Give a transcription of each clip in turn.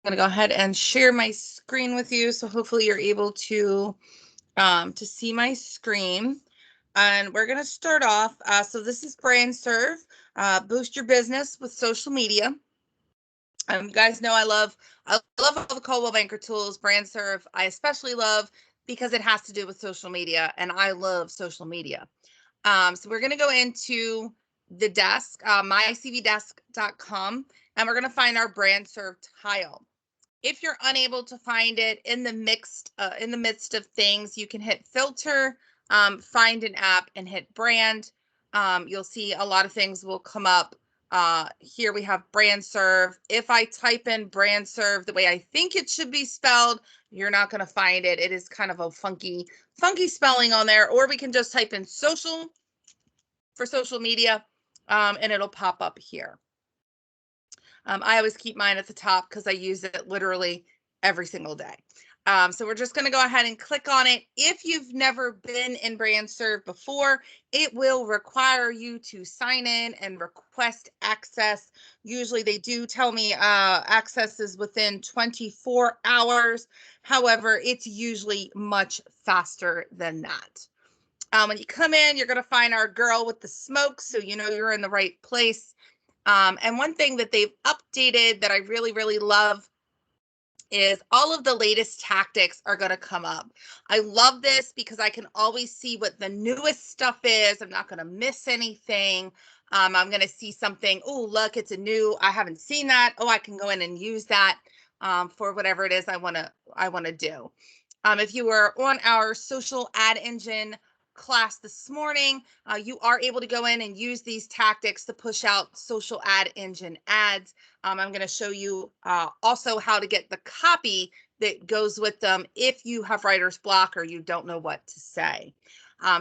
going to go ahead and share my screen with you. So hopefully you're able to see my screen. And we're going to start off. So this is BrandSrv, boost your business with social media. You guys know I love all the Coldwell Banker tools. BrandSrv I especially love because it has to do with social media, and I love social media. So we're going to go into the desk, mycvdesk.com, and we're going to find our BrandSrv tile. If you're unable to find it in the midst of things, you can hit filter, find an app, and hit brand. You'll see a lot of things will come up. Here we have BrandSrv. If I type in BrandSrv the way I think it should be spelled, you're not going to find it. It is kind of a funky spelling on there. Or we can just type in social for social media, and it'll pop up here. I always keep mine at the top because I use it literally every single day. So we're just going to go ahead and click on it. If you've never been in BrandSrv before, it will require you to sign in and request access. Usually they do tell me access is within 24 hours. However, it's usually much faster than that. When you come in, you're going to find our girl with the smoke, so you know you're in the right place. And one thing that they've updated that I really, really love is all of the latest tactics are going to come up. I love this because I can always see what the newest stuff is. I'm not going to miss anything. I'm going to see something. Oh, look, it's I haven't seen that. Oh, I can go in and use that for whatever it is I want to do. If you were on our social ad engine class this morning, you are able to go in and use these tactics to push out social ad engine ads. I'm going to show you also how to get the copy that goes with them if you have writer's block or you don't know what to say.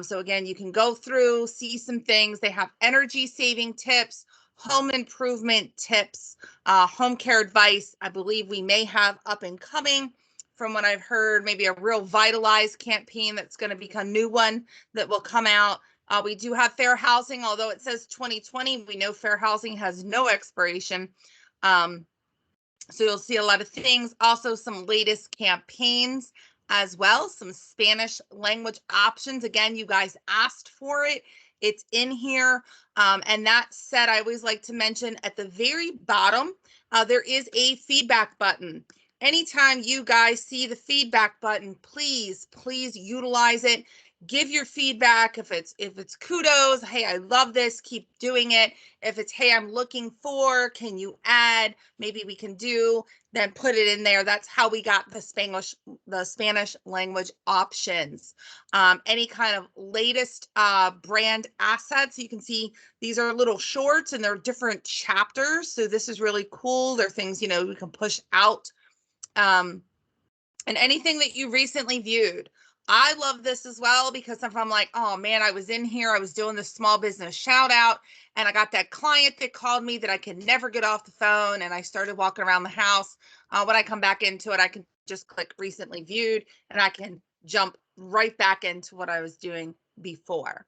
So again, you can go through, see some things. They have energy saving tips, home improvement tips, home care advice. I believe we may have up and coming, from what I've heard, maybe a real vitalized campaign that's going to become a new one that will come out. We do have fair housing, although it says 2020. We know fair housing has no expiration. So you'll see a lot of things. Also, some latest campaigns as well, some Spanish language options. Again, you guys asked for it. It's in here. And that said, I always like to mention at the very bottom, there is a feedback button. Anytime you guys see the feedback button, please utilize it. Give your feedback. If it's kudos, hey, I love this, keep doing it. If it's, hey, I'm looking for, can you add, maybe we can do, then put it in there. That's how we got the Spanish language options. Any kind of latest brand assets, you can see these are little shorts and they're different chapters. So this is really cool. They're things, we can push out. And anything that you recently viewed. I love this as well because if I'm like, oh man, I was in here, I was doing this small business shout out, and I got that client that called me that I could never get off the phone, and I started walking around the house. When I come back into it, I can just click recently viewed, and I can jump right back into what I was doing before.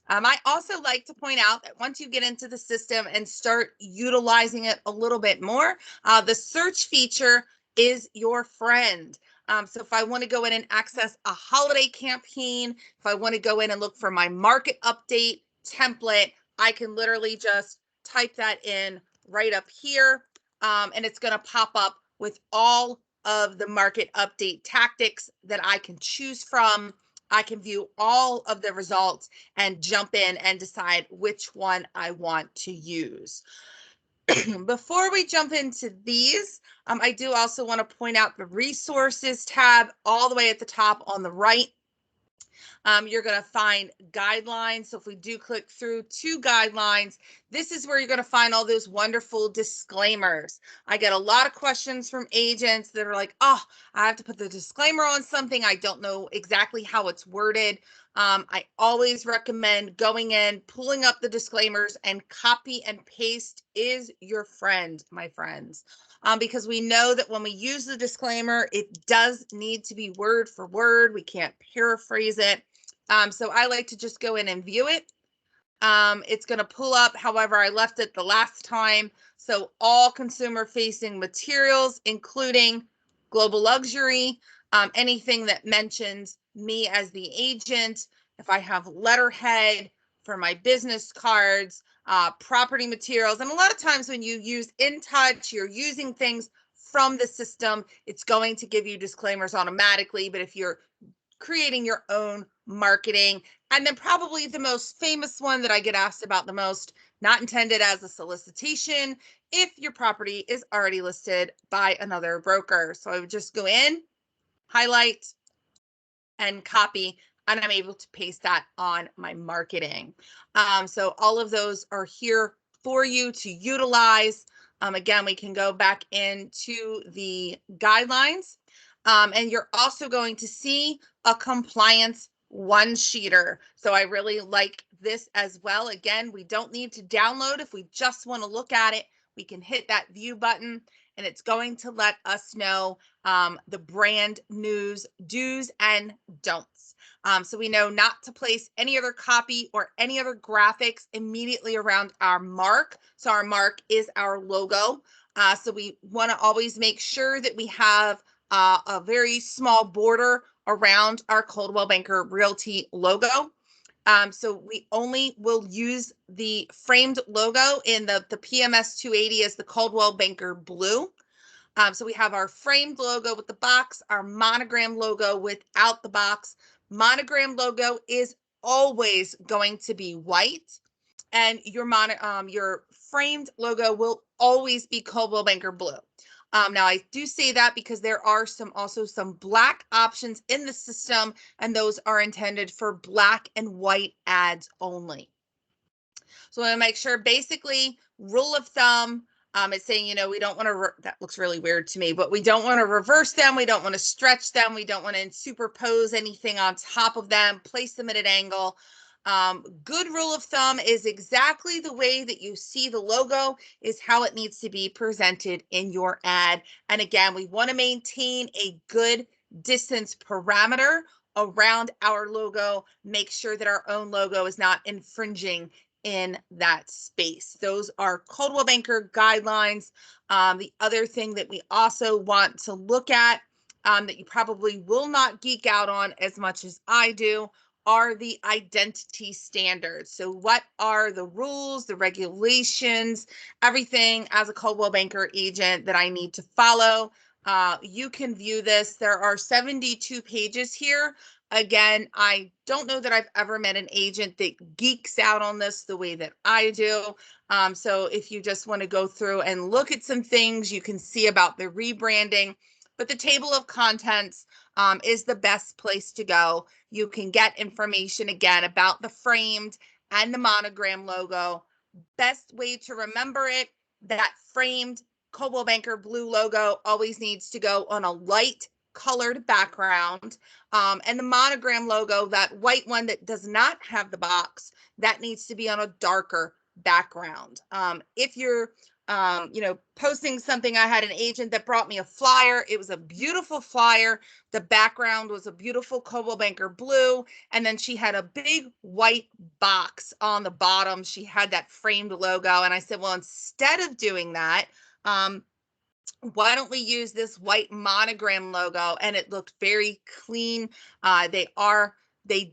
I also like to point out that once you get into the system and start utilizing it a little bit more, the search feature is your friend. So if I want to go in and access a holiday campaign, if I want to go in and look for my market update template, I can literally just type that in right up here, and it's going to pop up with all of the market update tactics that I can choose from. I can view all of the results and jump in and decide which one I want to use. Before we jump into these, I do also want to point out the resources tab all the way at the top on the right. You're going to find guidelines. So if we do click through to guidelines, this is where you're going to find all those wonderful disclaimers. I get a lot of questions from agents that are like, oh, I have to put the disclaimer on something. I don't know exactly how it's worded. I always recommend going in, pulling up the disclaimers, and copy and paste is your friend, my friends. Because we know that when we use the disclaimer, it does need to be word for word. We can't paraphrase it. So I like to just go in and view it. It's going to pull up however I left it the last time. So all consumer facing materials, including global luxury, anything that mentions me as the agent. If I have letterhead for my business cards, property materials. And a lot of times when you use InTouch, you're using things from the system. It's going to give you disclaimers automatically. But if you're creating your own marketing, and then probably the most famous one that I get asked about the most, not intended as a solicitation, if your property is already listed by another broker. So I would just go in, highlight, and copy, and I'm able to paste that on my marketing. So all of those are here for you to utilize. Again, we can go back into the guidelines, and you're also going to see a compliance one-sheeter. So I really like this as well. Again, we don't need to download. If we just want to look at it, we can hit that view button, and it's going to let us know the brand news do's and don'ts. So we know not to place any other copy or any other graphics immediately around our mark. So our mark is our logo. So we want to always make sure that we have a very small border around our Coldwell Banker Realty logo. So we only will use the framed logo in the PMS 280 as the Coldwell Banker blue. So we have our framed logo with the box, our monogram logo without the box. Monogram logo is always going to be white, and your framed logo will always be Coldwell Banker blue. Now I do say that because there are also some black options in the system, and those are intended for black and white ads only. So I want to make sure, basically, rule of thumb, it's saying, we don't want to, that looks really weird to me, but we don't want to reverse them. We don't want to stretch them. We don't want to superpose anything on top of them, place them at an angle. Good rule of thumb is exactly the way that you see the logo is how it needs to be presented in your ad. And again, we want to maintain a good distance parameter around our logo. Make sure that our own logo is not infringing in that space. Those are Coldwell Banker guidelines. The other thing that we also want to look at that you probably will not geek out on as much as I do are the identity standards. So what are the rules, the regulations, everything as a Coldwell Banker agent that I need to follow? You can view this. There are 72 pages here. Again, I don't know that I've ever met an agent that geeks out on this the way that I do. So if you just want to go through and look at some things, you can see about the rebranding. But the table of contents is the best place to go. You can get information again about the framed and the monogram logo. Best way to remember it, that framed Coldwell Banker blue logo always needs to go on a light colored background. And the monogram logo, that white one that does not have the box, that needs to be on a darker background. If you're posting something, I had an agent that brought me a flyer. It was a beautiful flyer. The background was a beautiful Coldwell Banker blue. And then she had a big white box on the bottom. She had that framed logo. And I said, well, instead of doing that, why don't we use this white monogram logo? And it looked very clean. They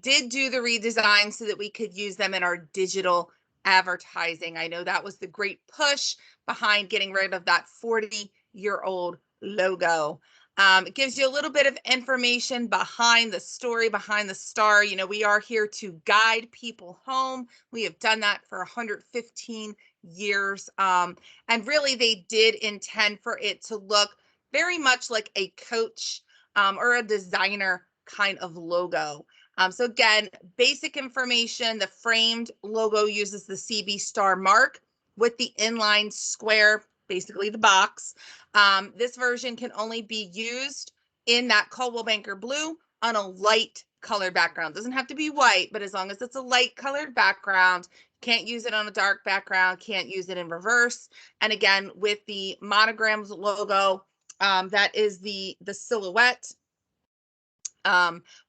did do the redesign so that we could use them in our digital advertising. I know that was the great push behind getting rid of that 40-year-old logo. It gives you a little bit of information behind the story, behind the star. We are here to guide people home. We have done that for 115 years. And really, they did intend for it to look very much like a Coach or a designer kind of logo. So again, basic information, the framed logo uses the CB star mark with the inline square, basically the box. This version can only be used in that Coldwell Banker blue on a light colored background. Doesn't have to be white, but as long as it's a light colored background, can't use it on a dark background, can't use it in reverse. And again, with the monograms logo, that is the silhouette.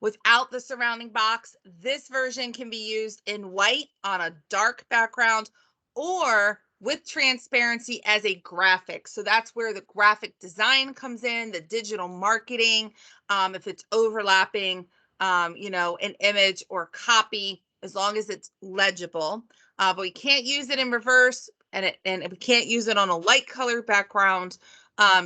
without the surrounding box. This version can be used in white on a dark background or with transparency as a graphic. So that's where the graphic design comes in, the digital marketing, if it's overlapping, an image or copy, as long as it's legible. But we can't use it in reverse, and we can't use it on a light color background.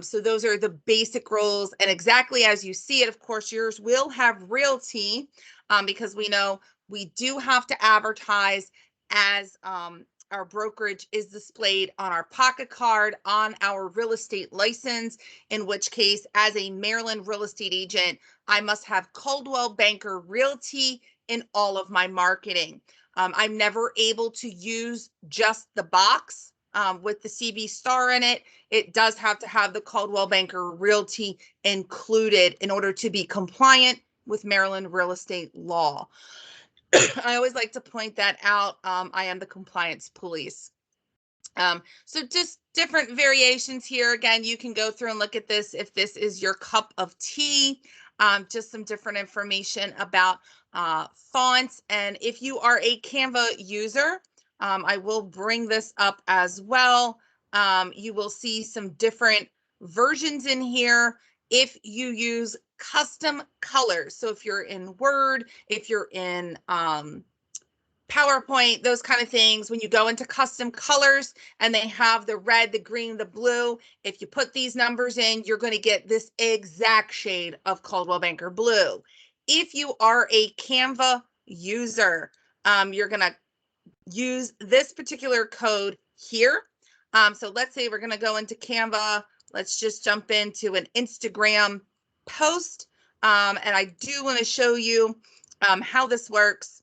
So those are the basic rules. And exactly as you see it, of course, yours will have realty, because we know we do have to advertise as our brokerage is displayed on our pocket card, on our real estate license, in which case, as a Maryland real estate agent, I must have Coldwell Banker Realty in all of my marketing. I'm never able to use just the box with the CB star in it. It does have to have the Coldwell Banker Realty included in order to be compliant with Maryland real estate law. I always like to point that out. I am the compliance police. So just different variations here. Again, you can go through and look at this if this is your cup of tea. Just some different information about fonts. And if you are a Canva user, I will bring this up as well. You will see some different versions in here. If you use custom colors, so if you're in Word, if you're in PowerPoint, those kind of things, when you go into custom colors and they have the red, the green, the blue, if you put these numbers in, you're going to get this exact shade of Coldwell Banker Blue. If you are a Canva user, you're going to use this particular code here. So let's say we're going to go into Canva. Let's just jump into an Instagram post. And I do want to show you how this works.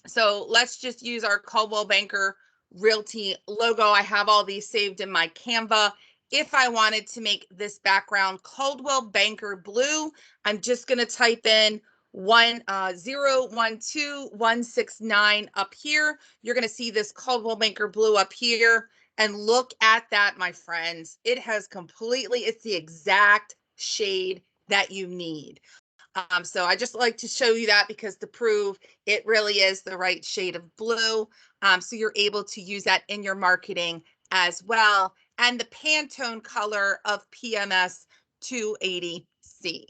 So let's just use our Coldwell Banker Realty logo. I have all these saved in my Canva. If I wanted to make this background Coldwell Banker Blue, I'm just going to type in 012169 up here. You're going to see this Coldwell Banker Blue up here. And look at that, my friends. It has completely, it's the exact shade that you need. So I just like to show you that because to prove it really is the right shade of blue. So you're able to use that in your marketing as well. And the Pantone color of PMS 280C.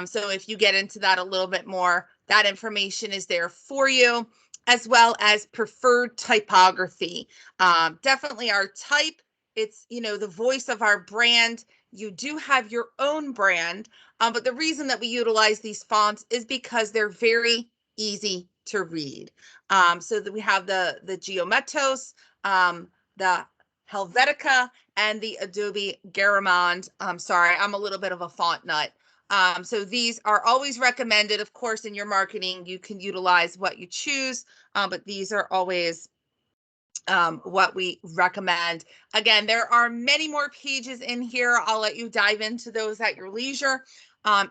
So if you get into that a little bit more, that information is there for you, as well as preferred typography. Definitely our type. It's, the voice of our brand. You do have your own brand, but the reason that we utilize these fonts is because they're very easy to read. So that we have the Geometos, the Helvetica, and the Adobe Garamond. Sorry, I'm a little bit of a font nut. So these are always recommended. Of course, in your marketing, you can utilize what you choose, but these are always what we recommend. Again, there are many more pages in here. I'll let you dive into those at your leisure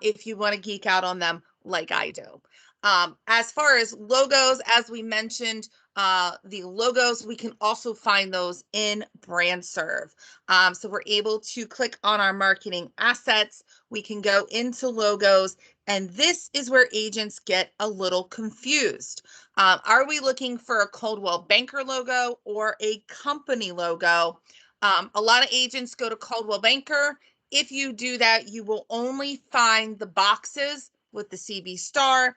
if you want to geek out on them like I do. As far as logos, as we mentioned, the logos, we can also find those in BrandSrv. So we're able to click on our marketing assets. We can go into logos, and this is where agents get a little confused. Are we looking for a Coldwell Banker logo or a company logo? A lot of agents go to Coldwell Banker. If you do that, you will only find the boxes with the CB star.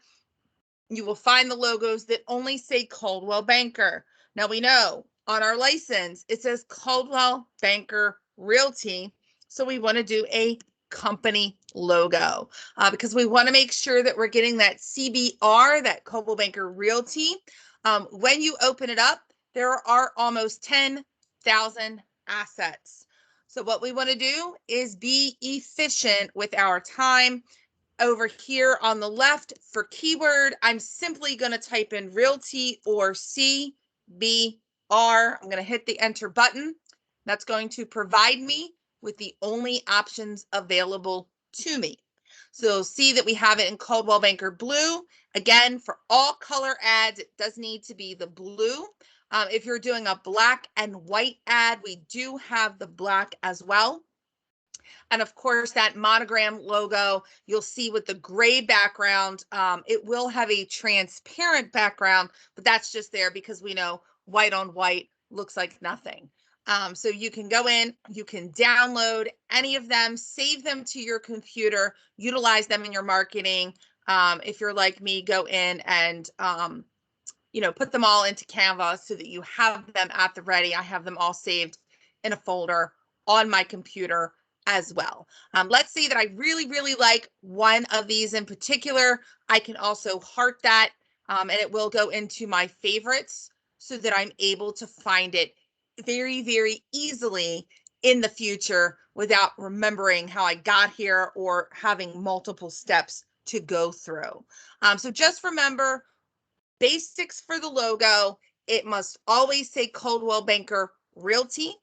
You will find the logos that only say Coldwell Banker. Now we know on our license, it says Coldwell Banker Realty. So we want to do a company logo because we want to make sure that we're getting that CBR, that Coldwell Banker Realty. When you open it up, there are almost 10,000 assets. So what we want to do is be efficient with our time. Over here on the left for keyword, I'm simply going to type in realty or CBR. I'm going to hit the enter button. That's going to provide me with the only options available to me. So see that we have it in Coldwell Banker Blue. Again, for all color ads, it does need to be the blue. If you're doing a black and white ad, we do have the black as well. And of course, that monogram logo, you'll see with the gray background, it will have a transparent background, but that's just there because we know white on white looks like nothing. So you can go in, you can download any of them, save them to your computer, utilize them in your marketing. If you're like me, go in and put them all into Canva so that you have them at the ready. I have them all saved in a folder on my computer as well. Let's say that I really, really like one of these in particular. I can also heart that, and it will go into my favorites so that I'm able to find it very, very easily in the future without remembering how I got here or having multiple steps to go through. So just remember, basics for the logo. It must always say Coldwell Banker Realty.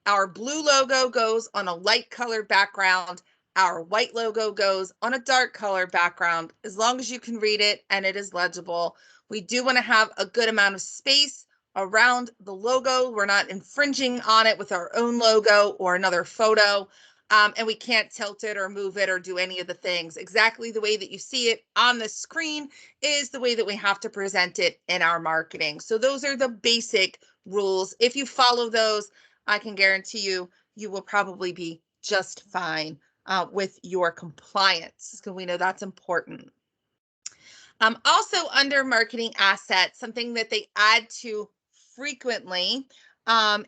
Our blue logo goes on a light colored background. Our white logo goes on a dark color background, as long as you can read it and it is legible. We do want to have a good amount of space around the logo. We're not infringing on it with our own logo or another photo. And we can't tilt it or move it or do any of the things. Exactly the way that you see it on the screen is the way that we have to present it in our marketing. So those are the basic rules. If you follow those, I can guarantee you, you will probably be just fine with your compliance, because we know that's important. Also under marketing assets, something that they add to frequently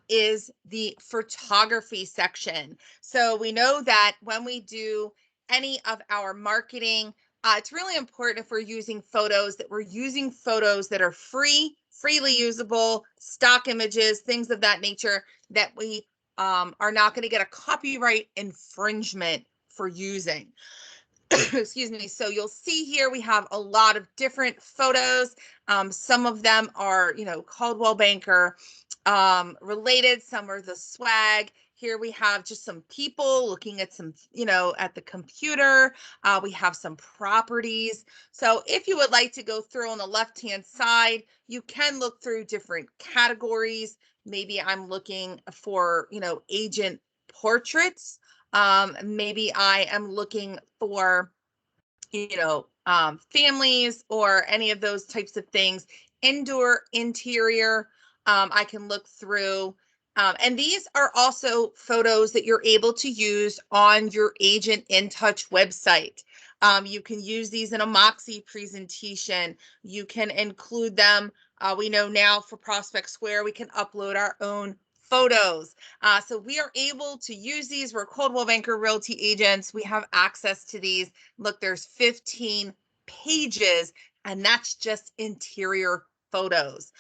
is the photography section. So we know that when we do any of our marketing, it's really important, if we're using photos, that we're using photos that are freely usable, stock images, things of that nature, that we are not going to get a copyright infringement for using. Excuse me. So you'll see here we have a lot of different photos. Some of them are, Coldwell Banker related. Some are the swag. Here we have just some people looking at some, at the computer. We have some properties. So if you would like to go through on the left-hand side, you can look through different categories. Maybe I'm looking for, agent portraits. Maybe I am looking for, families or any of those types of things. Indoor, interior, I can look through. And these are also photos that you're able to use on your Agent in Touch website. You can use these in a Moxie presentation. You can include them. We know now for Prospect Square, we can upload our own photos. So we are able to use these. We're Coldwell Banker Realty agents. We have access to these. Look, there's 15 pages, and that's just interior photos.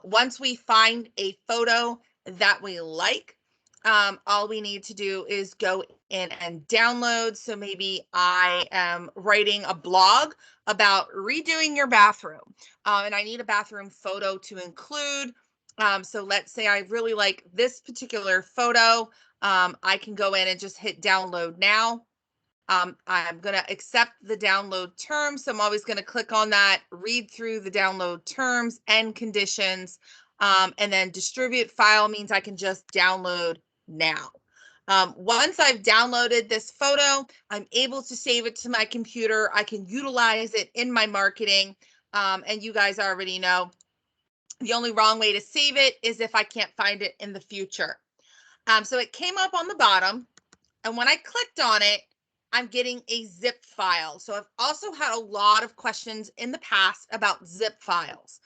Once we find a photo that we like, all we need to do is go in and download. So maybe I am writing a blog about redoing your bathroom, and I need a bathroom photo to include. So let's say I really like this particular photo. I can go in and just hit download now. I'm going to accept the download terms. So I'm always going to click on that, read through the download terms and conditions, and then distribute file means I can just download now. Once I've downloaded this photo, I'm able to save it to my computer. I can utilize it in my marketing. And you guys already know, the only wrong way to save it is if I can't find it in the future. So it came up on the bottom, and when I clicked on it, I'm getting a zip file. So I've also had a lot of questions in the past about zip files.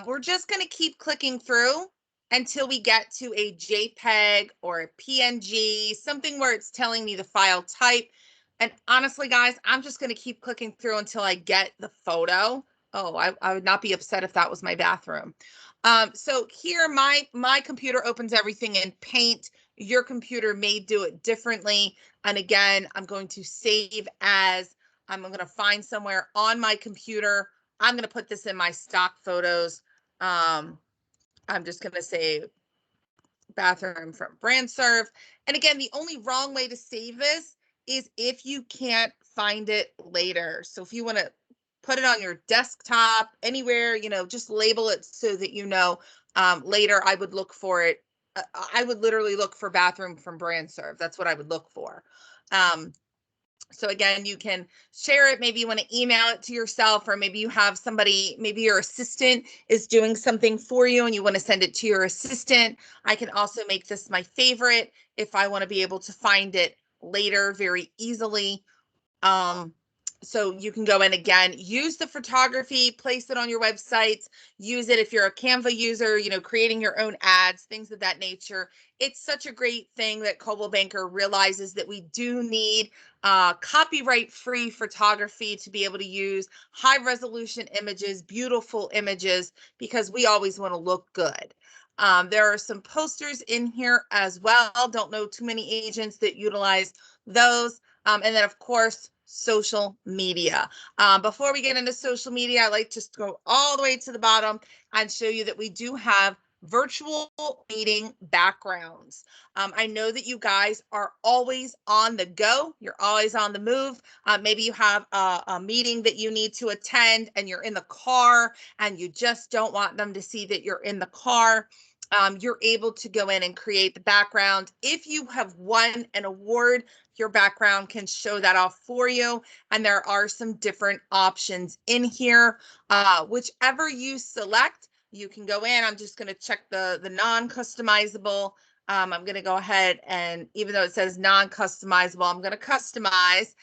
We're just going to keep clicking through until we get to a JPEG or a PNG, something where it's telling me the file type. And honestly, guys, I'm just going to keep clicking through until I get the photo. Oh, I would not be upset if that was my bathroom. So here, my computer opens everything in Paint. Your computer may do it differently. And again, I'm going to save as. I'm going to find somewhere on my computer. I'm going to put this in my stock photos. I'm just going to say bathroom from BrandSrv. And again, the only wrong way to save this is if you can't find it later. So if you want to put it on your desktop, anywhere, just label it so that later I would look for it I would literally look for bathroom from BrandSrv. That's what I would look for. So again, you can share it. Maybe you want to email it to yourself, or maybe you have somebody, maybe your assistant is doing something for you and you want to send it to your assistant. I can also make this my favorite if I want to be able to find it later very easily. So you can go in again, use the photography, place it on your websites, use it if you're a Canva user, creating your own ads, things of that nature. It's such a great thing that Coldwell Banker realizes that we do need copyright-free photography to be able to use high resolution images, beautiful images, because we always want to look good. There are some posters in here as well. Don't know too many agents that utilize those. And then, of course, social media. Before we get into social media, I like to go all the way to the bottom and show you that we do have virtual meeting backgrounds. I know that you guys are always on the go. You're always on the move. Maybe you have a meeting that you need to attend and you're in the car and you just don't want them to see that you're in the car. You're able to go in and create the background. If you have won an award, your background can show that off for you. And there are some different options in here. Whichever you select, you can go in. I'm just going to check the non-customizable. I'm going to go ahead and, even though it says non-customizable, I'm going to customize.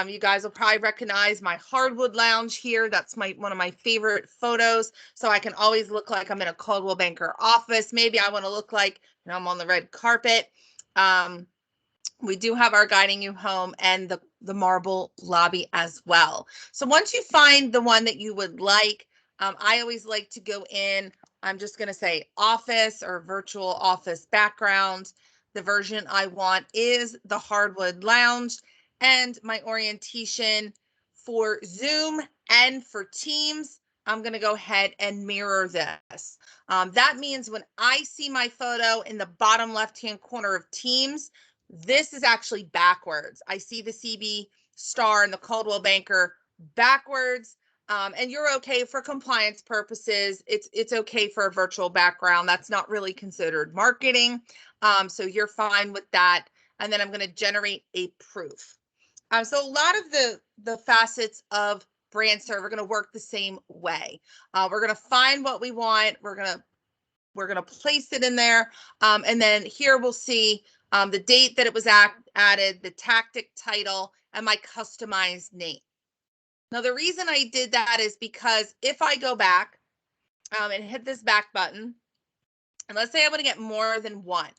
You guys will probably recognize my hardwood lounge here. That's one of my favorite photos. So I can always look like I'm in a Coldwell Banker office. Maybe I want to look like I'm on the red carpet. We do have our guiding you home and the marble lobby as well. So once you find the one that you would like, I always like to go in. I'm just going to say office or virtual office background. The version I want is the hardwood lounge, and my orientation for Zoom and for Teams, I'm going to go ahead and mirror this. That means when I see my photo in the bottom left-hand corner of Teams, this is actually backwards. I see the CB star and the Coldwell Banker backwards. And you're okay for compliance purposes. It's okay for a virtual background. That's not really considered marketing. So you're fine with that. And then I'm going to generate a proof. So a lot of the facets of BrandSrv are going to work the same way. We're going to find what we want. We're going to place it in there. And then here we'll see the date that it was added, the tactic title, and my customized name. Now, the reason I did that is because if I go back and hit this back button, and let's say I want to get more than one.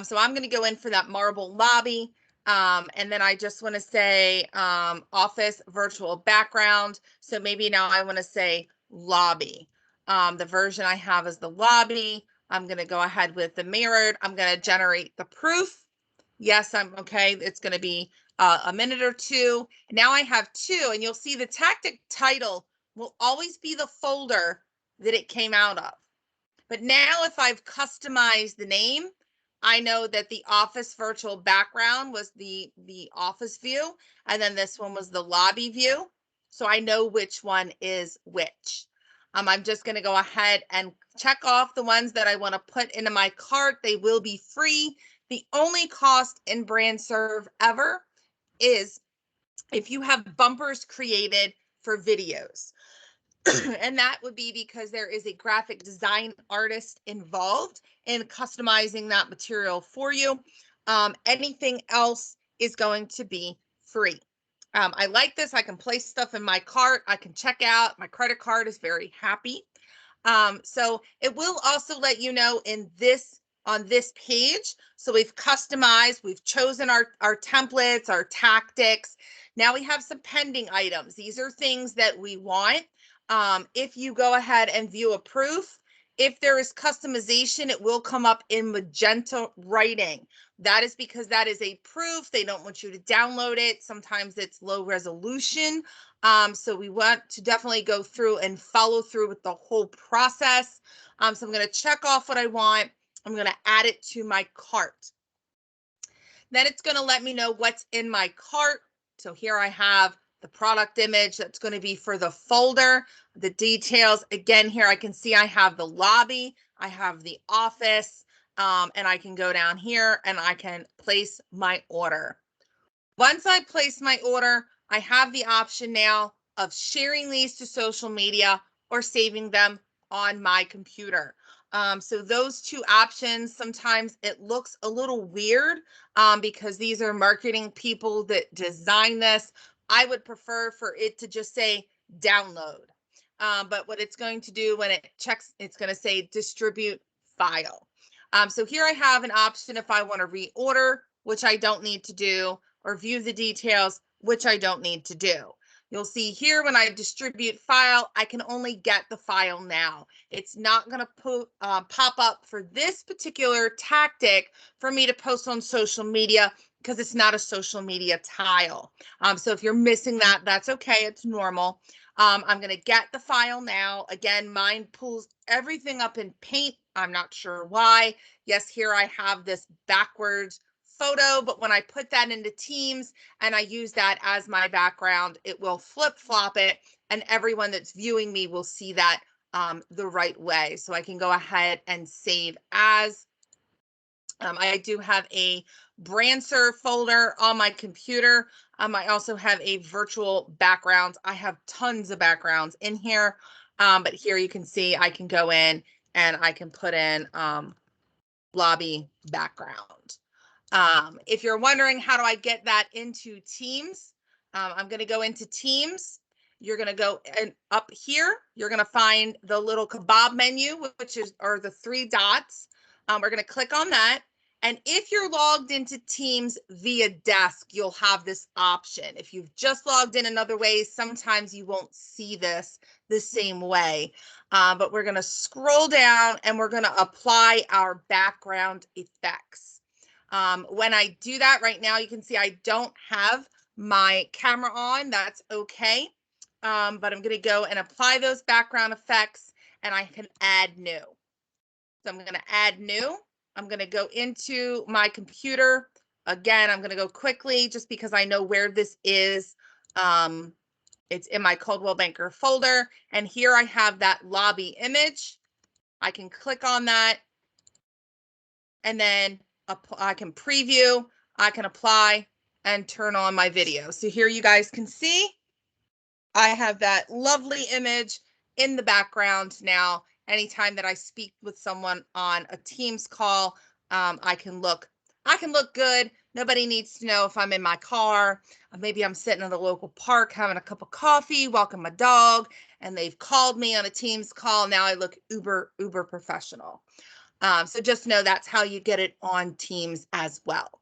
So I'm going to go in for that marble lobby. And then I just want to say office virtual background. So maybe now I want to say lobby. The version I have is the lobby. I'm going to go ahead with the mirrored. I'm going to generate the proof. Yes, I'm okay. It's going to be a minute or two. Now I have two, and you'll see the tactic title will always be the folder that it came out of. But now if I've customized the name, I know that the office virtual background was the office view, and then this one was the lobby view. So I know which one is which. I'm just going to go ahead and check off the ones that I want to put into my cart. They will be free. The only cost in BrandSrv ever is if you have bumpers created for videos. And that would be because there is a graphic design artist involved in customizing that material for you. Anything else is going to be free. I like this. I can place stuff in my cart. I can check out. My credit card is very happy. So it will also let you know on this page. So we've customized, we've chosen our templates, our tactics. Now we have some pending items. These are things that we want. If you go ahead and view a proof, if there is customization, it will come up in magenta writing. That is because that is a proof. They don't want you to download it. Sometimes it's low resolution. So we want to definitely go through and follow through with the whole process. So I'm going to check off what I want. I'm going to add it to my cart. Then it's going to let me know what's in my cart. So here I have the product image that's going to be for the folder, the details. Again, here I can see I have the lobby, I have the office, and I can go down here and I can place my order. Once I place my order, I have the option now of sharing these to social media or saving them on my computer. So those two options, sometimes it looks a little weird because these are marketing people that design this. I would prefer for it to just say download. But what it's going to do when it checks, it's going to say distribute file. So here I have an option if I want to reorder, which I don't need to do, or view the details, which I don't need to do. You'll see here when I distribute file, I can only get the file now. It's not going to pop up for this particular tactic for me to post on social media because it's not a social media tile. So if you're missing that, that's okay. It's normal. I'm going to get the file now. Again, mine pulls everything up in Paint. I'm not sure why. Yes, here I have this backwards photo, but when I put that into Teams and I use that as my background, it will flip-flop it, and everyone that's viewing me will see that the right way. So I can go ahead and save as. I do have a BrandSrv folder on my computer. I also have a virtual background. I have tons of backgrounds in here, but here you can see I can go in and I can put in lobby background. If you're wondering how do I get that into Teams, I'm going to go into Teams. You're going to go and up here, you're going to find the little kebab menu, which is, or the three dots. We're going to click on that. And if you're logged into Teams via desk, you'll have this option. If you've just logged in another way, sometimes you won't see this the same way. But we're going to scroll down and we're going to apply our background effects. When I do that right now, you can see I don't have my camera on. That's okay. But I'm going to go and apply those background effects and I can add new. So I'm going to add new. I'm going to go into my computer. Again, I'm going to go quickly just because I know where this is. It's in my Coldwell Banker folder. And here I have that lobby image. I can click on that. And then I can preview, I can apply and turn on my video. So here you guys can see I have that lovely image in the background now. Anytime that I speak with someone on a Teams call, I can look good. Nobody needs to know if I'm in my car. Maybe I'm sitting in the local park having a cup of coffee, walking my dog, and they've called me on a Teams call. Now I look uber professional. So just know that's how you get it on Teams as well.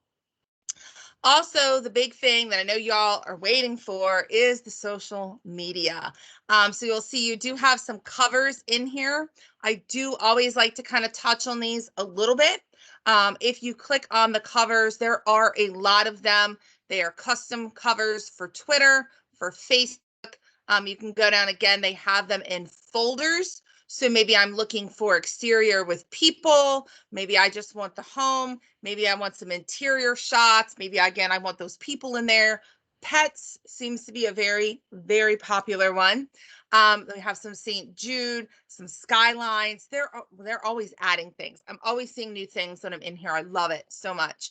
Also, the big thing that I know y'all are waiting for is the social media. So you'll see you do have some covers in here. I do always like to kind of touch on these a little bit. If you click on the covers, there are a lot of them. They are custom covers for Twitter, for Facebook. You can go down again. They have them in folders. So maybe I'm looking for exterior with people. Maybe I just want the home. Maybe I want some interior shots. Maybe again, I want those people in there. Pets seems to be a very popular one. We have some St. Jude, some skylines. They're always adding things. I'm always seeing new things when I'm in here. I love it so much.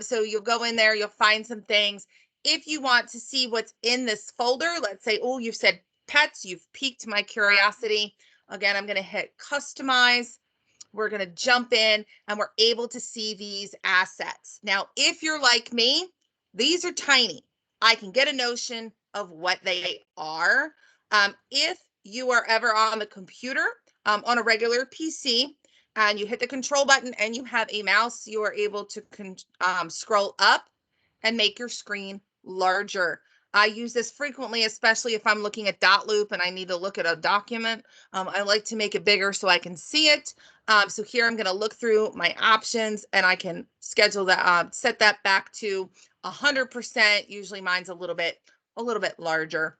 So you'll go in there, you'll find some things. If you want to see what's in this folder, let's say, oh, you've said pets, you've piqued my curiosity. Again, I'm going to hit customize. We're going to jump in and we're able to see these assets. Now, if you're like me, these are tiny. I can get a notion of what they are. If you are ever on the computer, on a regular PC, and you hit the control button and you have a mouse, you are able to scroll up and make your screen larger. I use this frequently, especially if I'm looking at dot loop and I need to look at a document. I like to make it bigger so I can see it. So here I'm going to look through my options and I can schedule that, set that back to 100%. Usually mine's a little bit larger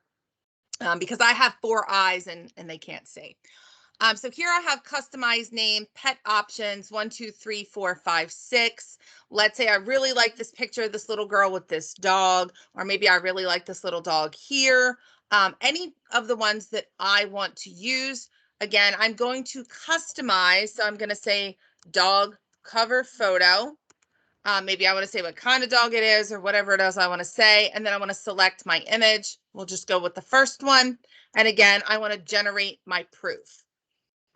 because I have 4 eyes and they can't see. So here I have customized name, pet options, 1, 2, 3, 4, 5, 6. Let's say I really like this picture of this little girl with this dog, or maybe I really like this little dog here. Any of the ones that I want to use. Again, I'm going to customize. So I'm going to say dog cover photo. Maybe I want to say what kind of dog it is or whatever it is I want to say. And then I want to select my image. We'll just go with the first one. And again, I want to generate my proof.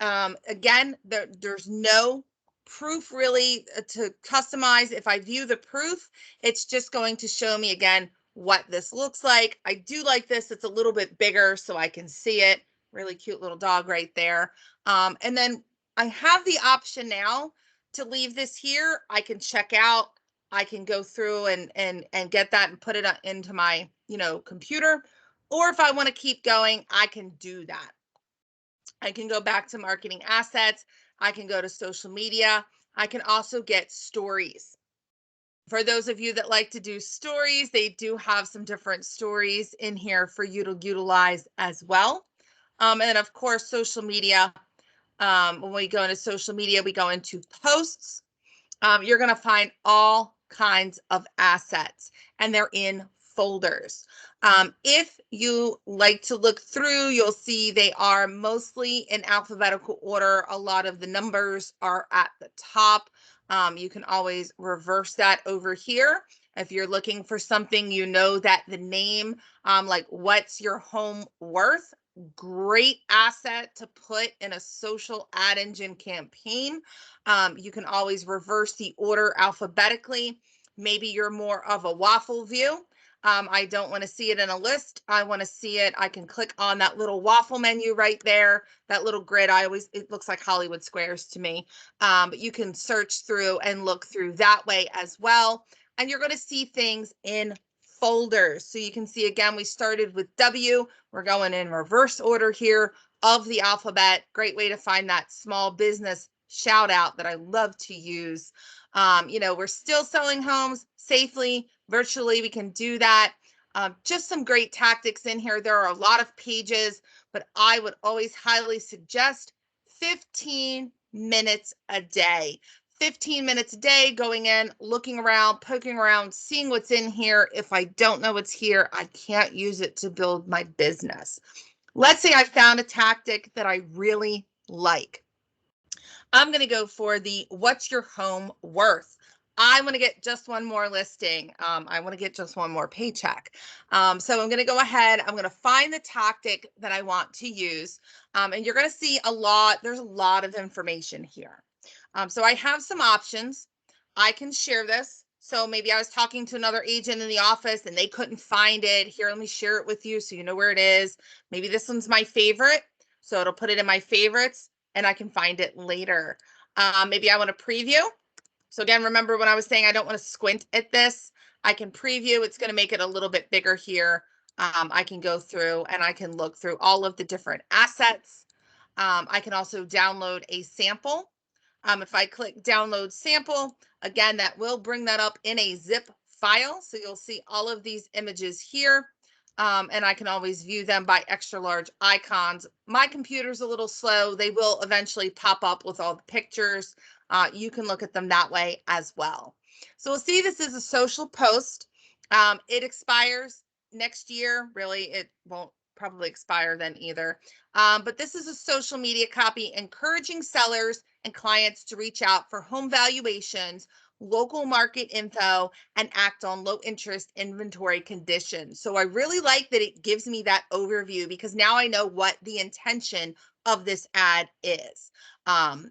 Again, there's no proof really to customize. If I view the proof, it's just going to show me again what this looks like. I do like this. It's a little bit bigger so I can see it. Really cute little dog right there. And then I have the option now to leave this here. I can check out. I can go through and get that and put it into my, computer. Or if I want to keep going, I can do that. I can go back to marketing assets. I can go to social media. I can also get stories. For those of you that like to do stories, they do have some different stories in here for you to utilize as well. And of course, social media. When we go into social media, we go into posts. You're going to find all kinds of assets, and they're in folders. If you like to look through, you'll see they are mostly in alphabetical order. A lot of the numbers are at the top. You can always reverse that over here. If you're looking for something, that the name, like what's your home worth? Great asset to put in a social ad engine campaign. You can always reverse the order alphabetically. Maybe you're more of a waffle view. I don't want to see it in a list. I want to see it. I can click on that little waffle menu right there, that little grid. It looks like Hollywood squares to me. But you can search through and look through that way as well. And you're going to see things in folders. So you can see, again, we started with W. We're going in reverse order here of the alphabet. Great way to find that small business shout out that I love to use. We're still selling homes safely, virtually. We can do that. Just some great tactics in here. There are a lot of pages, but I would always highly suggest 15 minutes a day. 15 minutes a day going in, looking around, poking around, seeing what's in here. If I don't know what's here, I can't use it to build my business. Let's say I found a tactic that I really like. I'm going to go for the what's your home worth? I want to get just one more listing. I want to get just one more paycheck. So I'm going to go ahead. I'm going to find the tactic that I want to use. And you're going to see there's a lot of information here. So I have some options. I can share this. So maybe I was talking to another agent in the office and they couldn't find it. Here, let me share it with you so you know where it is. Maybe this one's my favorite. So it'll put it in my favorites and I can find it later. Maybe I want to preview. So again, remember when I was saying I don't want to squint at this, I can preview. It's going to make it a little bit bigger here. I can go through and I can look through all of the different assets. I can also download a sample. If I click download sample, again, that will bring that up in a zip file. So you'll see all of these images here. And I can always view them by extra large icons. My computer's a little slow. They will eventually pop up with all the pictures. You can look at them that way as well. So we'll see this is a social post. It expires next year. Really, it won't probably expire then either. But this is a social media copy encouraging sellers and clients to reach out for home valuations, local market info, and act on low interest inventory conditions. So I really like that it gives me that overview because now I know what the intention of this ad is.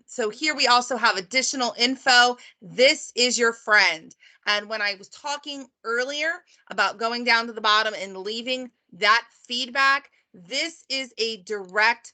So here we also have additional info. This is your friend. And when I was talking earlier about going down to the bottom and leaving that feedback, this is a direct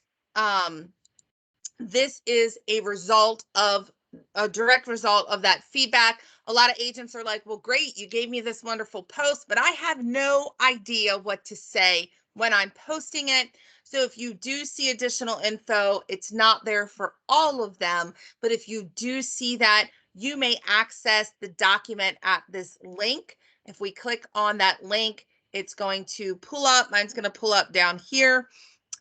direct result of that feedback. A lot of agents are like, well, great, you gave me this wonderful post, but I have no idea what to say when I'm posting it. So if you do see additional info, it's not there for all of them, but if you do see that, you may access the document at this link. If we click on that link, it's going to pull up. Mine's going to pull up down here.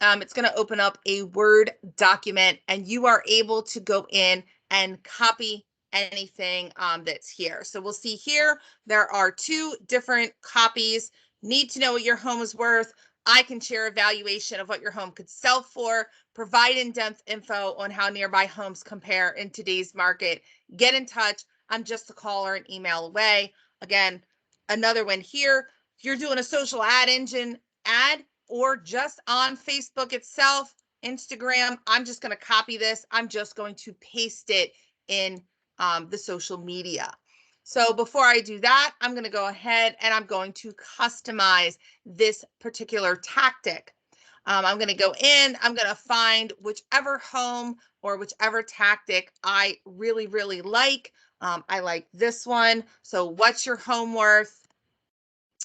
It's going to open up a Word document, and you are able to go in and copy anything that's here. So we'll see here, there are 2 different copies. Need to know what your home is worth. I can share a valuation of what your home could sell for, provide in-depth info on how nearby homes compare in today's market, get in touch. I'm just a call or an email away. Again, another one here. If you're doing a social ad engine ad or just on Facebook itself, Instagram, I'm just going to copy this. I'm just going to paste it in the social media. So before I do that, I'm going to go ahead and I'm going to customize this particular tactic. I'm going to go in, I'm going to find whichever home or whichever tactic I really, really like. I like this one. So what's your home worth?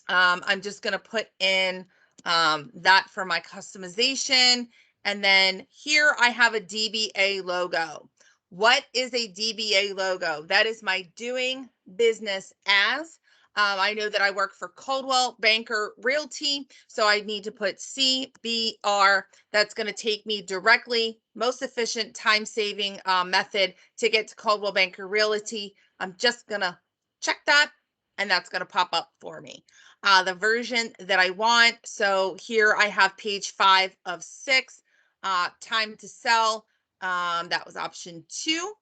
I'm just going to put in that for my customization. And then here I have a DBA logo. What is a DBA logo? That is my doing business as. I know that I work for Coldwell Banker Realty, so I need to put CBR. That's going to take me directly, most efficient time-saving method to get to Coldwell Banker Realty. I'm just going to check that, and that's going to pop up for me. The version that I want. So here I have page 5 of 6, time to sell. That was option 2.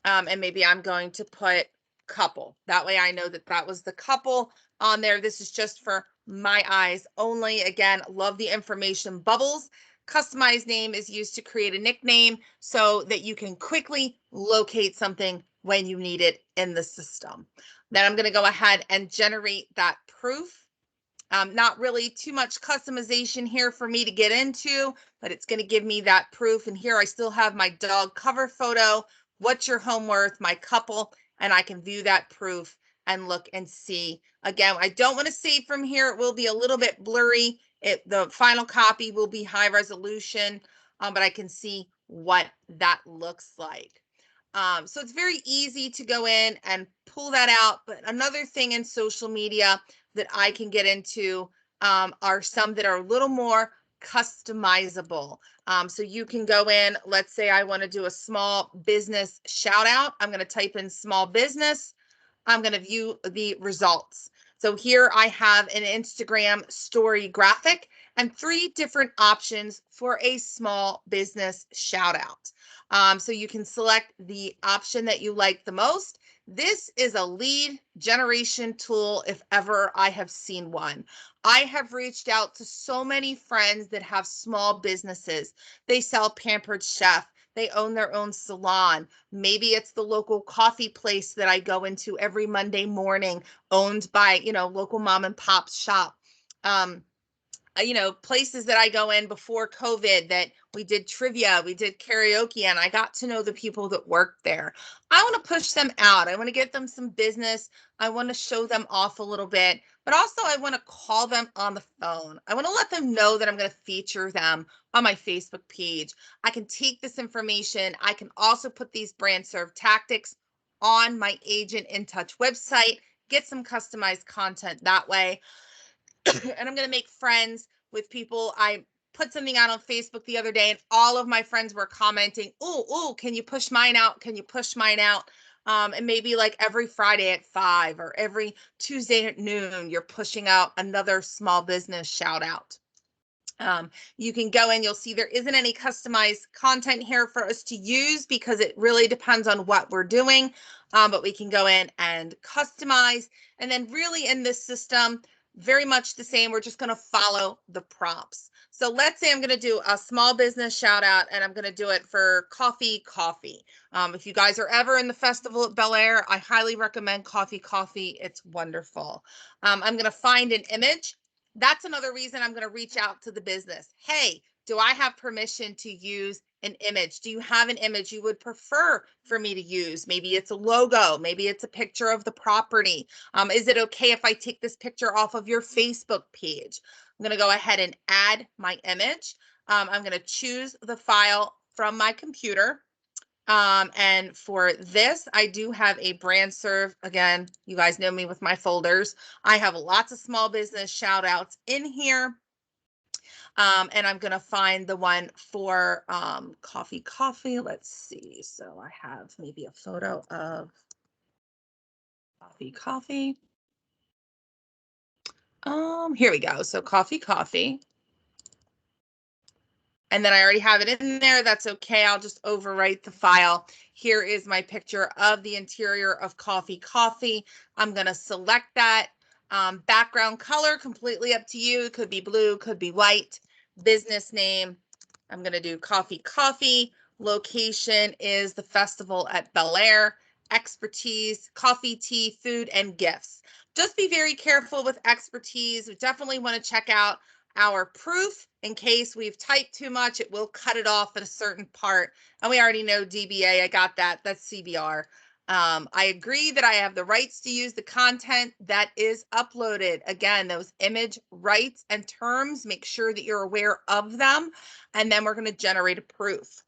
And maybe I'm going to put couple. That way I know that that was the couple on there. This is just for my eyes only. Again, love the information bubbles. Customized name is used to create a nickname so that you can quickly locate something when you need it in the system. Then I'm going to go ahead and generate that proof. Not really too much customization here for me to get into, but it's going to give me that proof. And here I still have my dog cover photo. What's your home worth? My couple, and I can view that proof and look and see. Again, I don't want to save from here. It will be a little bit blurry. The final copy will be high resolution, but I can see what that looks like. So it's very easy to go in and pull that out. But another thing in social media that I can get into are some that are a little more customizable. So you can go in, let's say I want to do a small business shout out. I'm going to type in small business. I'm going to view the results. So here I have an Instagram story graphic and 3 different options for a small business shout out. So you can select the option that you like the most. This is a lead generation tool if ever I have seen one. I have reached out to so many friends that have small businesses. They sell Pampered Chef. They own their own salon. Maybe it's the local coffee place that I go into every Monday morning, owned by, local mom and pop shop. Places that I go in before COVID that we did trivia, we did karaoke, and I got to know the people that worked there. I want to push them out. I want to get them some business. I want to show them off a little bit, but also I want to call them on the phone. I want to let them know that I'm going to feature them on my Facebook page. I can take this information. I can also put these BrandSrv tactics on my Agent in Touch website, get some customized content that way. And I'm going to make friends with people. I put something out on Facebook the other day and all of my friends were commenting, oh, can you push mine out? Can you push mine out? And maybe like every Friday at 5 or every Tuesday at noon, you're pushing out another small business shout out. You can go in, you'll see there isn't any customized content here for us to use because it really depends on what we're doing. But we can go in and customize. And then really in this system, very much the same. We're just going to follow the prompts. So let's say I'm going to do a small business shout out and I'm going to do it for coffee. If you guys are ever in the festival at Bel Air, I highly recommend coffee. It's wonderful. I'm going to find an image. That's another reason I'm going to reach out to the business. Hey, do I have permission to use an image? Do you have an image you would prefer for me to use? Maybe it's a logo. Maybe it's a picture of the property. Is it okay if I take this picture off of your Facebook page? I'm going to go ahead and add my image. I'm going to choose the file from my computer. And for this, I do have a BrandSrv. Again, you guys know me with my folders. I have lots of small business shout outs in here. And I'm going to find the one for coffee. Let's see. So I have maybe a photo of coffee. Here we go. So coffee. And then I already have it in there. That's okay. I'll just overwrite the file. Here is my picture of the interior of Coffee Coffee. I'm going to select that. Background color, completely up to you. It could be blue, could be white. Business name, I'm going to do Coffee Coffee. Location is the festival at Bel Air. Expertise, coffee, tea, food, and gifts. Just be very careful with expertise. We definitely want to check out our proof in case we've typed too much. It will cut it off at a certain part. And we already know DBA. I got that. That's CBR. I agree that I have the rights to use the content that is uploaded. Again, those image rights and terms, make sure that you're aware of them. And then we're going to generate a proof.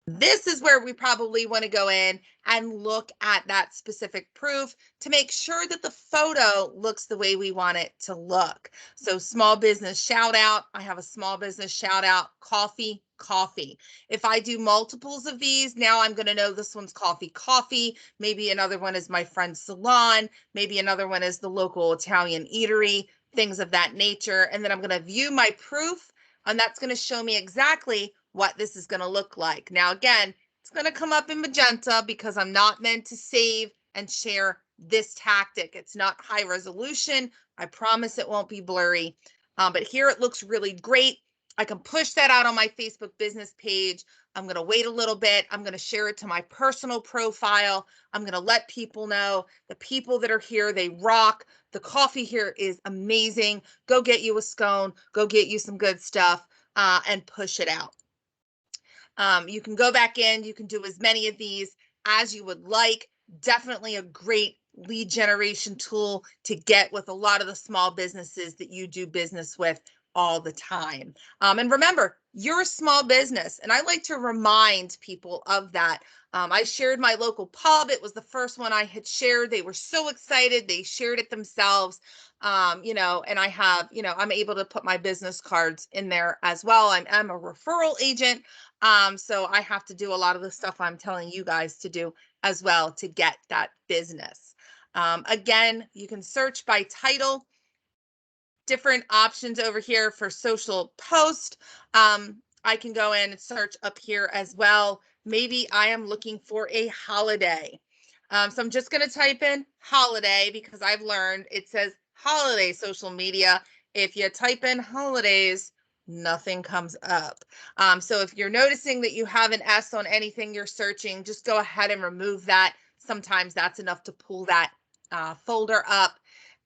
This is where we probably want to go in and look at that specific proof to make sure that the photo looks the way we want it to look. So small business shout out. I have a small business shout out, Coffee Coffee. If I do multiples of these, now I'm going to know this one's Coffee Coffee. Maybe another one is my friend's salon. Maybe another one is the local Italian eatery, things of that nature. And then I'm going to view my proof, and that's going to show me exactly what this is going to look like. Now, again, it's going to come up in magenta because I'm not meant to save and share this tactic. It's not high resolution. I promise it won't be blurry. But here it looks really great. I can push that out on my Facebook business page. I'm going to wait a little bit. I'm going to share it to my personal profile. I'm going to let people know the people that are here, they rock. The coffee here is amazing. Go get you a scone. Go get you some good stuff and push it out. You can go back in, you can do as many of these as you would like. Definitely a great lead generation tool to get with a lot of the small businesses that you do business with all the time. And remember, you're a small business, and I like to remind people of that. I shared my local pub. It was the first one I had shared. They were so excited. They shared it themselves. And I have, I'm able to put my business cards in there as well. I'm a referral agent. So I have to do a lot of the stuff I'm telling you guys to do as well to get that business. Again, you can search by title. Different options over here for social post. I can go in and search up here as well. Maybe I am looking for a holiday. So I'm just going to type in holiday because I've learned it says holiday social media. If you type in holidays, nothing comes up. So if you're noticing that you have an S on anything you're searching, just go ahead and remove that. Sometimes that's enough to pull that folder up.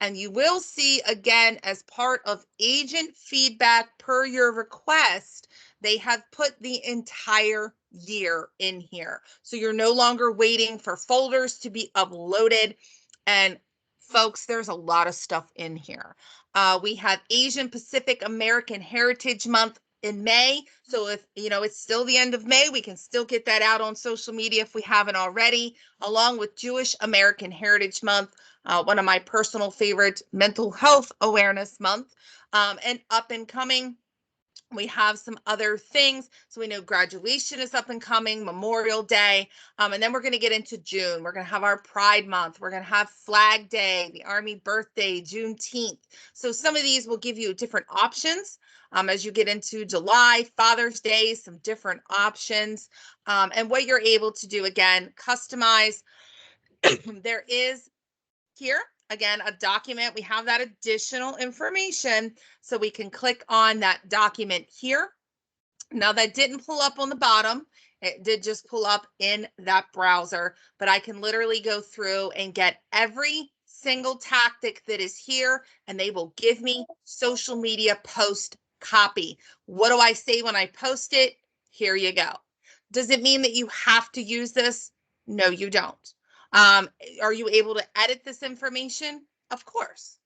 And you will see, again, as part of agent feedback per your request, they have put the entire year in here. So you're no longer waiting for folders to be uploaded. And folks, there's a lot of stuff in here. We have Asian Pacific American Heritage Month in May. So if, it's still the end of May, we can still get that out on social media if we haven't already, along with Jewish American Heritage Month. One of my personal favorites, Mental Health Awareness Month. And up and coming, we have some other things. So we know graduation is up and coming, Memorial Day. And then we're going to get into June. We're going to have our Pride Month. We're going to have Flag Day, the Army birthday, Juneteenth. So some of these will give you different options. As you get into July, Father's Day, some different options. And what you're able to do, again, customize. There is here, again, a document. We have that additional information, so we can click on that document here. Now, that didn't pull up on the bottom. It did just pull up in that browser, but I can literally go through and get every single tactic that is here, and they will give me social media post copy. What do I say when I post it? Here you go. Does it mean that you have to use this? No, you don't. Are you able to edit this information? Of course.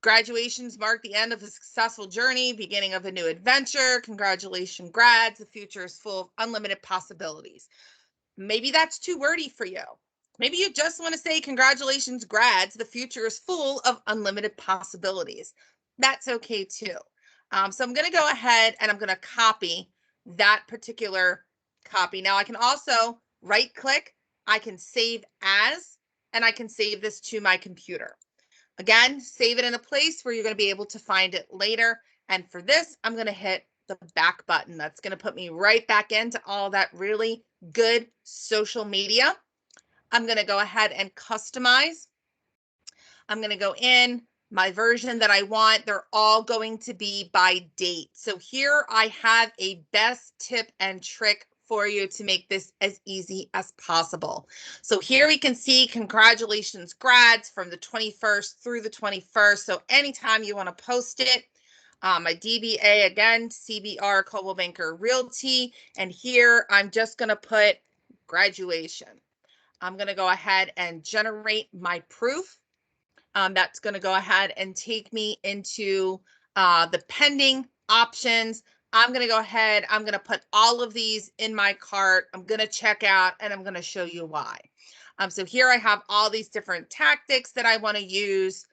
Graduations mark the end of a successful journey, beginning of a new adventure. Congratulations, grads. The future is full of unlimited possibilities. Maybe that's too wordy for you. Maybe you just want to say, congratulations, grads. The future is full of unlimited possibilities. That's okay too. So I'm going to go ahead and I'm going to copy that particular copy. Now I can also right click, I can save as, and I can save this to my computer. Again, save it in a place where you're going to be able to find it later. And for this, I'm going to hit the back button. That's going to put me right back into all that really good social media. I'm going to go ahead and customize. I'm going to go in my version that I want. They're all going to be by date. So here I have a best tip and trick for you to make this as easy as possible. So here we can see congratulations grads from the 21st through the 21st. So anytime you want to post it, my DBA again, CBR Coldwell Banker Realty. And here I'm just going to put graduation. I'm going to go ahead and generate my proof. That's going to go ahead and take me into the pending options. I'm going to go ahead. I'm going to put all of these in my cart. I'm going to check out and I'm going to show you why. So here I have all these different tactics that I want to use.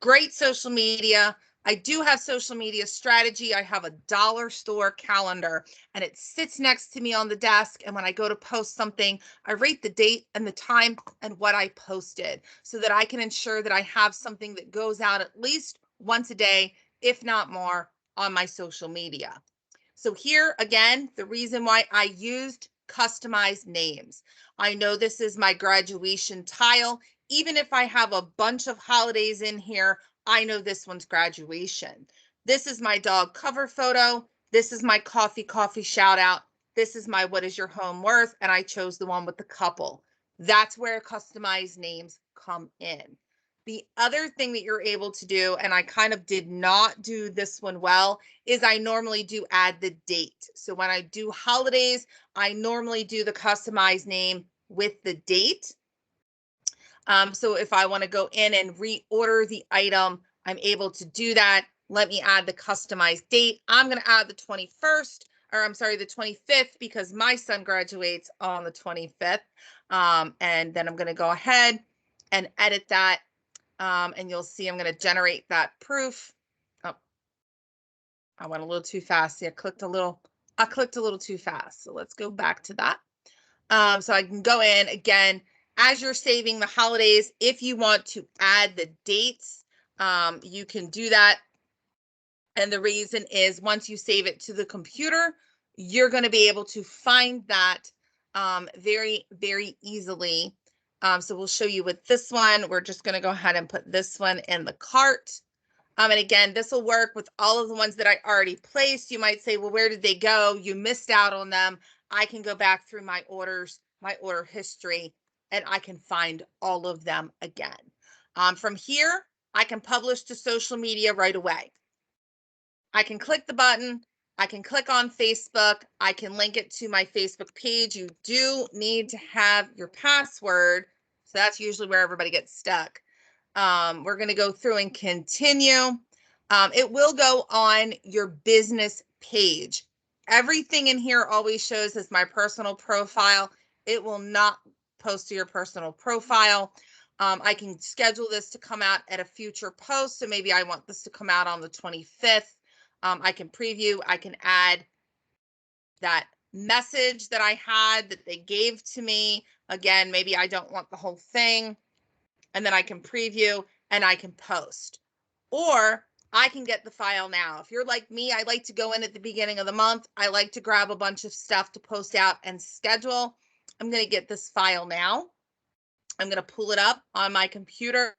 Great social media. I do have social media strategy. I have a dollar store calendar and it sits next to me on the desk. And when I go to post something, I rate the date and the time and what I posted so that I can ensure that I have something that goes out at least once a day, if not more, on my social media. So here again, the reason why I used customized names. I know this is my graduation tile. Even if I have a bunch of holidays in here, I know this one's graduation. This is my dog cover photo. This is my coffee shout out. This is my what is your home worth? And I chose the one with the couple. That's where customized names come in. The other thing that you're able to do, and I kind of did not do this one well, is I normally do add the date. So when I do holidays, I normally do the customized name with the date. So if I want to go in and reorder the item, I'm able to do that. Let me add the customized date. I'm going to add the 21st, or I'm sorry, the 25th, because my son graduates on the 25th. And then I'm going to go ahead and edit that. And you'll see I'm going to generate that proof. Oh, I went a little too fast. See, I clicked a little too fast. So let's go back to that. So I can go in again, as you're saving the holidays, if you want to add the dates, you can do that. And the reason is once you save it to the computer, you're going to be able to find that very, very easily. So we'll show you with this one. We're just going to go ahead and put this one in the cart. And again, this will work with all of the ones that I already placed. You might say, well, where did they go? You missed out on them. I can go back through my orders, my order history, and I can find all of them again. From here, I can publish to social media right away. I can click the button. I can click on Facebook. I can link it to my Facebook page. You do need to have your password. So that's usually where everybody gets stuck. We're going to go through and continue. It will go on your business page. Everything in here always shows as my personal profile. It will not post to your personal profile. I can schedule this to come out at a future post. So maybe I want this to come out on the 25th. I can preview. I can add that message that I had that they gave to me. Again, maybe I don't want the whole thing. And then I can preview and I can post. Or I can get the file now. If you're like me, I like to go in at the beginning of the month. I like to grab a bunch of stuff to post out and schedule. I'm going to get this file now. I'm going to pull it up on my computer.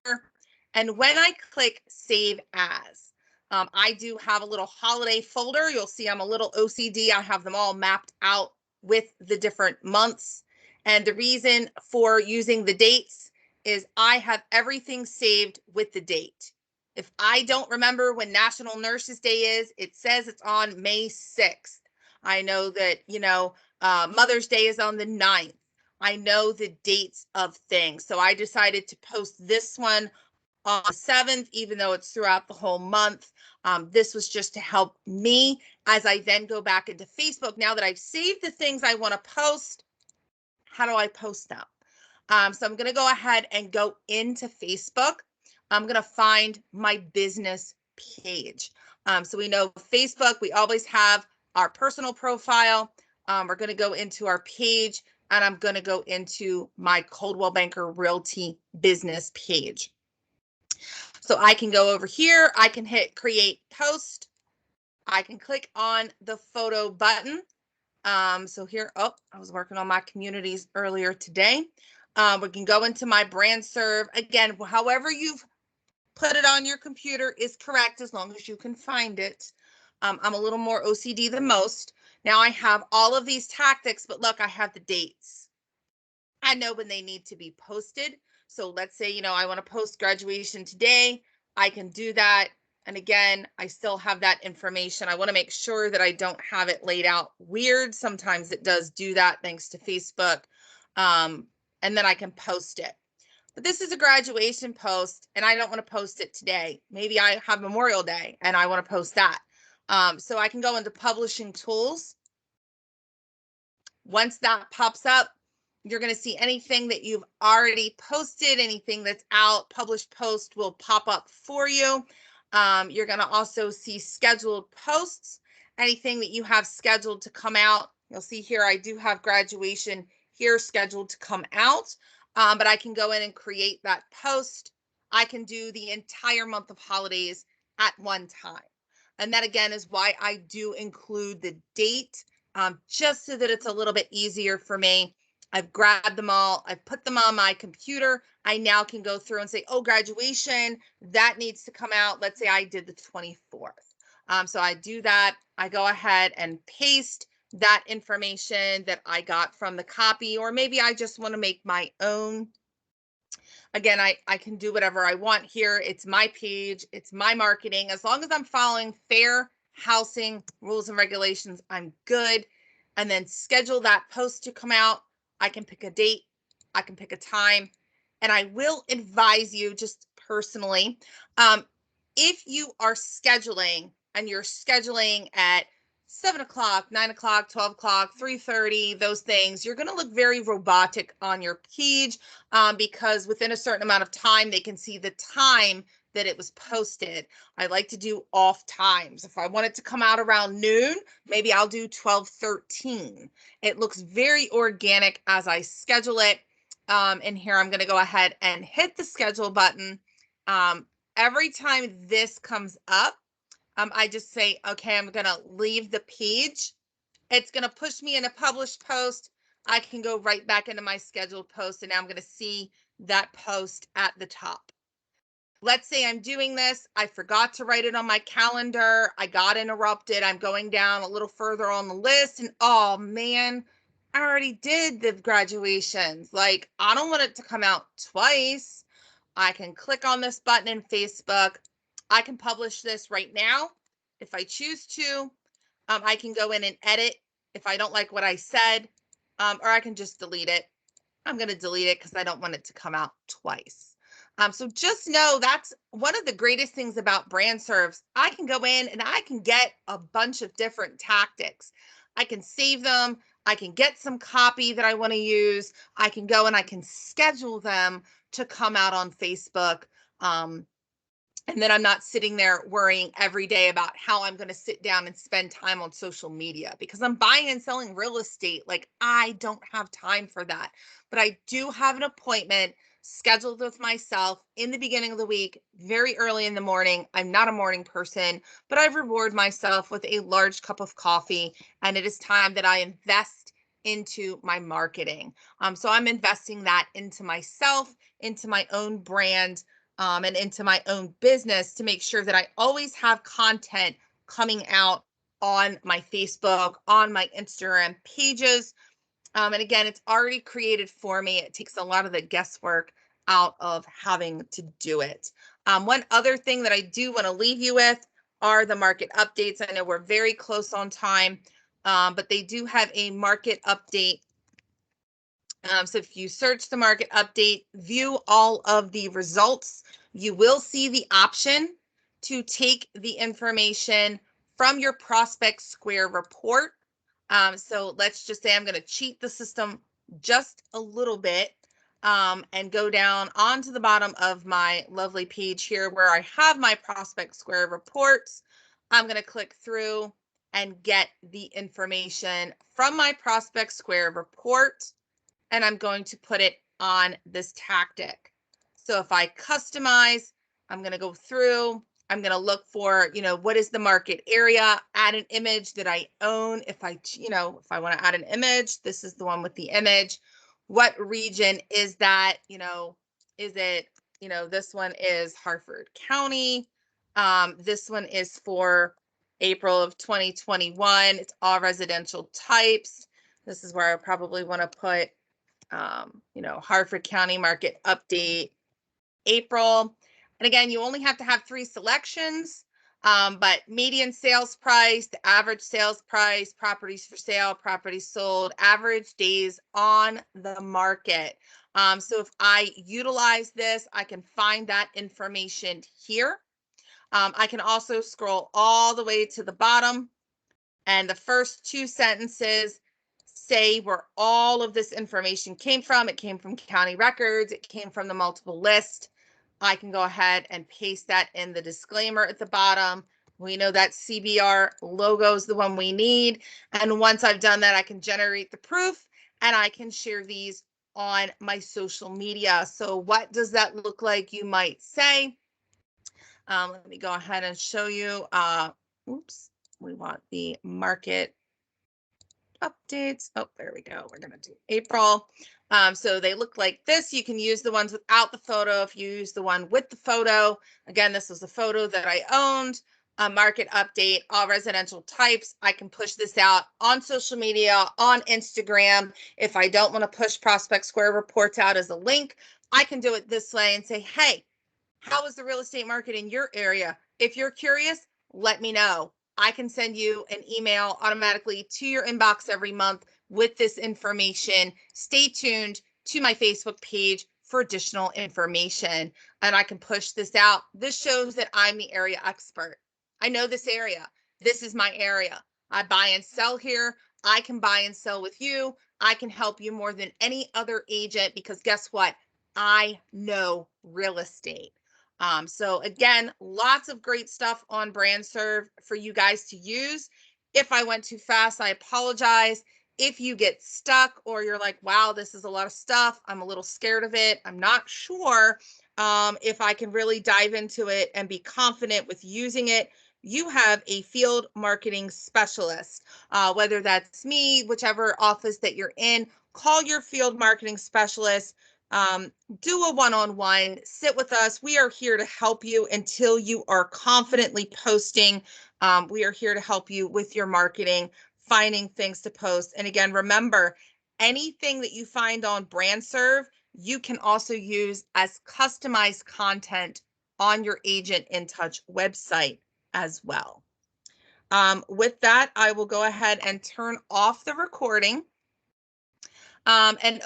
And when I click Save As, I do have a little holiday folder. You'll see I'm a little OCD. I have them all mapped out with the different months. And the reason for using the dates is I have everything saved with the date. If I don't remember when National Nurses Day is, it says it's on May 6th. I know that, Mother's Day is on the 9th. I know the dates of things. So I decided to post this one on the 7th, even though it's throughout the whole month. This was just to help me as I then go back into Facebook. Now that I've saved the things I want to post, how do I post them? So I'm going to go ahead and go into Facebook. I'm going to find my business page. So we know Facebook, we always have our personal profile. We're going to go into our page and I'm going to go into my Coldwell Banker Realty business page. So I can go over here. I can hit create post. I can click on the photo button. So here, oh, I was working on my communities earlier today. We can go into my BrandSrv. Again, however you've put it on your computer is correct as long as you can find it. I'm a little more OCD than most. Now I have all of these tactics, but look, I have the dates. I know when they need to be posted. So let's say, I want to post graduation today. I can do that. And again, I still have that information. I want to make sure that I don't have it laid out weird. Sometimes it does do that thanks to Facebook. And then I can post it. But this is a graduation post and I don't want to post it today. Maybe I have Memorial Day and I want to post that. So I can go into publishing tools. Once that pops up, you're going to see anything that you've already posted, anything that's out, published post will pop up for you. You're going to also see scheduled posts, anything that you have scheduled to come out. You'll see here, I do have graduation here scheduled to come out, but I can go in and create that post. I can do the entire month of holidays at one time. And that again is why I do include the date, just so that it's a little bit easier for me. I've grabbed them all. I've put them on my computer. I now can go through and say, oh, graduation, that needs to come out. Let's say I did the 24th. So I do that. I go ahead and paste that information that I got from the copy, or maybe I just want to make my own. Again, I can do whatever I want here. It's my page. It's my marketing. As long as I'm following fair housing rules and regulations, I'm good. And then schedule that post to come out. I can pick a date. I can pick a time. And I will advise you just personally, if you are scheduling and you're scheduling at 7 o'clock, 9 o'clock, 12 o'clock, 3:30, those things, you're going to look very robotic on your page, because within a certain amount of time, they can see the time that it was posted. I like to do off times. If I want it to come out around noon, maybe I'll do 12:13. It looks very organic as I schedule it. And here I'm going to go ahead and hit the schedule button. Every time this comes up, I just say, okay, I'm going to leave the page. It's going to push me in a published post. I can go right back into my scheduled post, and now I'm going to see that post at the top. Let's say I'm doing this. I forgot to write it on my calendar. I got interrupted. I'm going down a little further on the list, and oh man, I already did the graduations. Like, I don't want it to come out twice. I can click on this button in Facebook. I can publish this right now if I choose to. I can go in and edit if I don't like what I said, or I can just delete it. I'm going to delete it because I don't want it to come out twice. So just know that's one of the greatest things about BrandSrvs. I can go in and I can get a bunch of different tactics. I can save them. I can get some copy that I want to use. I can go and I can schedule them to come out on Facebook. And then I'm not sitting there worrying every day about how I'm going to sit down and spend time on social media, because I'm buying and selling real estate. Like, I don't have time for that. But I do have an appointment scheduled with myself in the beginning of the week, very early in the morning. I'm not a morning person, but I reward myself with a large cup of coffee. And it is time that I invest into my marketing. So I'm investing that into myself, into my own brand, and into my own business, to make sure that I always have content coming out on my Facebook, on my Instagram pages. And again, it's already created for me. It takes a lot of the guesswork out of having to do it. One other thing that I do want to leave you with are the market updates. I know we're very close on time, but they do have a market update. So if you search the market update, view all of the results, you will see the option to take the information from your prospect square report. So let's just say I'm going to cheat the system just a little bit, and go down onto the bottom of my lovely page here where I have my prospect square reports. I'm going to click through and get the information from my prospect square report, and I'm going to put it on this tactic. So if I customize, I'm going to go through, I'm going to look for, what is the market area, add an image that I own. If I want to add an image, this is the one with the image. What region is that? Is it, this one is Harford County. This one is for April of 2021. It's all residential types. This is where I probably want to put, Harford County market update, April. And again, you only have to have 3 selections, but median sales price, the average sales price, properties for sale, properties sold, average days on the market. So if I utilize this, I can find that information here. I can also scroll all the way to the bottom, and the first 2 sentences say where all of this information came from. It came from county records. It came from the multiple list. I can go ahead and paste that in the disclaimer at the bottom. We know that CBR logo is the one we need. And once I've done that, I can generate the proof and I can share these on my social media. So what does that look like, you might say? Let me go ahead and show you. Oops, we want the market updates. Oh, there we go. We're going to do April. So they look like this. You can use the ones without the photo. If you use the one with the photo, again, this was a photo that I owned. Market update, all residential types. I can push this out on social media, on Instagram. If I don't want to push Prospect Square reports out as a link, I can do it this way and say, hey, how is the real estate market in your area? If you're curious, let me know. I can send you an email automatically to your inbox every month with this information. Stay tuned to my Facebook page for additional information, and I can push this out. This shows that I'm the area expert. I know this area. This is my area. I buy and sell here. I can buy and sell with you. I can help you more than any other agent because guess what? I know real estate. So again, lots of great stuff on BrandSrv for you guys to use. If I went too fast, I apologize. If you get stuck or you're like, wow, this is a lot of stuff, I'm a little scared of it, I'm not sure if I can really dive into it and be confident with using it, you have a field marketing specialist, whether that's me, whichever office that you're in, call your field marketing specialist. Do a one-on-one, sit with us. We are here to help you until you are confidently posting. We are here to help you with your marketing, finding things to post. And again, remember, anything that you find on BrandSrv, you can also use as customized content on your Agent in Touch website as well. With that, I will go ahead and turn off the recording and